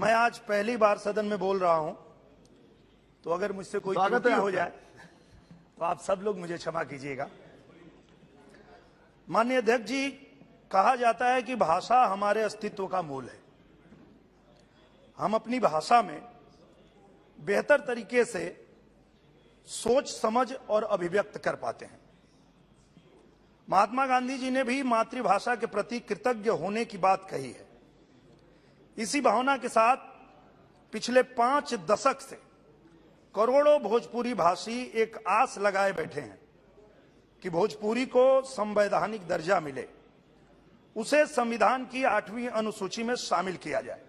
मैं आज पहली बार सदन में बोल रहा हूं, तो अगर मुझसे कोई त्रुटि हो जाए तो आप सब लोग मुझे क्षमा कीजिएगा। माननीय अध्यक्ष जी, कहा जाता है कि भाषा हमारे अस्तित्व का मूल है। हम अपनी भाषा में बेहतर तरीके से सोच समझ और अभिव्यक्त कर पाते हैं। महात्मा गांधी जी ने भी मातृभाषा के प्रति कृतज्ञ होने की बात कही है। इसी भावना के साथ पिछले 5 दशक से करोड़ों भोजपुरी भाषी एक आस लगाए बैठे हैं कि भोजपुरी को संवैधानिक दर्जा मिले, उसे संविधान की 8वीं अनुसूची में शामिल किया जाए।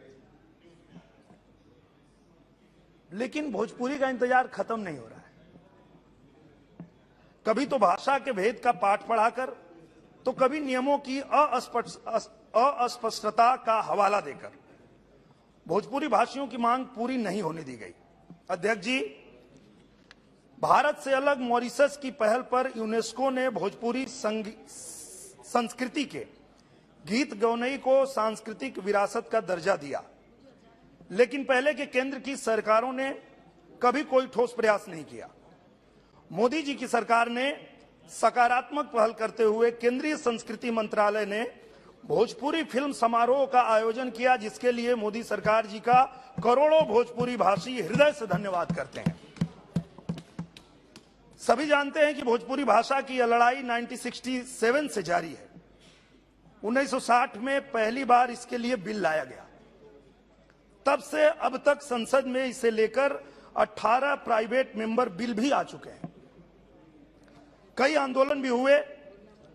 लेकिन भोजपुरी का इंतजार खत्म नहीं हो रहा है। कभी तो भाषा के भेद का पाठ पढ़ाकर, तो कभी नियमों की अस्पष्टता का हवाला देकर भोजपुरी भाषियों की मांग पूरी नहीं होने दी गई। अध्यक्ष जी, भारत से अलग मॉरिशस की पहल पर यूनेस्को ने भोजपुरी संस्कृति के गीत गौनई को सांस्कृतिक विरासत का दर्जा दिया, लेकिन पहले के केंद्र की सरकारों ने कभी कोई ठोस प्रयास नहीं किया। मोदी जी की सरकार ने सकारात्मक पहल करते हुए केंद्रीय संस्कृति मंत्रालय ने भोजपुरी फिल्म समारोह का आयोजन किया, जिसके लिए मोदी सरकार जी का करोड़ों भोजपुरी भाषी हृदय से धन्यवाद करते हैं। सभी जानते हैं कि भोजपुरी भाषा की यह लड़ाई 1967 से जारी है। 1960 में पहली बार इसके लिए बिल लाया गया। तब से अब तक संसद में इसे लेकर 18 प्राइवेट मेंबर बिल भी आ चुके हैं। कई आंदोलन भी हुए।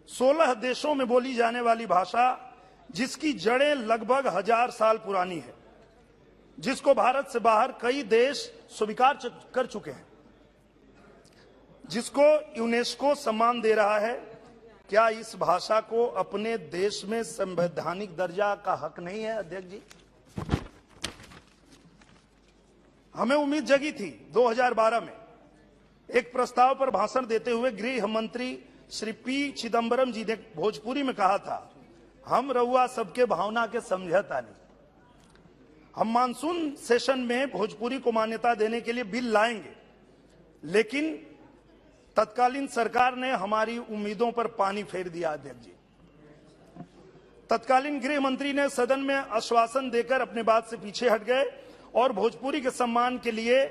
16 देशों में बोली जाने वाली भाषा, जिसकी जड़ें लगभग 1000 साल पुरानी है, जिसको भारत से बाहर कई देश स्वीकार कर चुके हैं, जिसको यूनेस्को सम्मान दे रहा है, क्या इस भाषा को अपने देश में संवैधानिक दर्जा का हक नहीं है? अध्यक्ष जी, हमें उम्मीद जगी थी 2012 में एक प्रस्ताव पर भाषण देते हुए गृह मंत्री श्री पी चिदंबरम जी ने भोजपुरी में कहा था, हम रउआ सबके भावना के समझता नहीं। हम मानसून सेशन में भोजपुरी को मान्यता देने के लिए बिल लाएंगे, लेकिन तत्कालीन सरकार ने हमारी उम्मीदों पर पानी फेर दिया। अध्यक्ष जी, तत्कालीन गृह मंत्री ने सदन में आश्वासन देकर अपने बात से पीछे हट गए और भोजपुरी के सम्मान के लिए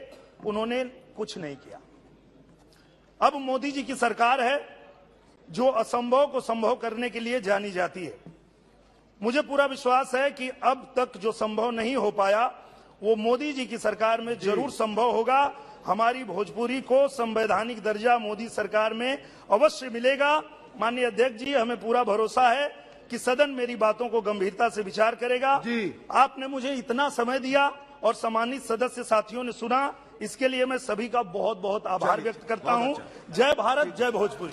उन्होंने कुछ नहीं किया। अब मोदी जी की सरकार है जो असंभव को संभव करने के लिए जानी जाती है। मुझे पूरा विश्वास है कि अब तक जो संभव नहीं हो पाया वो मोदी जी की सरकार में जरूर संभव होगा। हमारी भोजपुरी को संवैधानिक दर्जा मोदी सरकार में अवश्य मिलेगा। माननीय अध्यक्ष जी, हमें पूरा भरोसा है कि सदन मेरी बातों को गंभीरता से विचार करेगा। आपने मुझे इतना समय दिया और सम्मानित सदस्य साथियों ने सुना, इसके लिए मैं सभी का बहुत बहुत आभार व्यक्त करता हूं। जय भारत, जय भोजपुरी।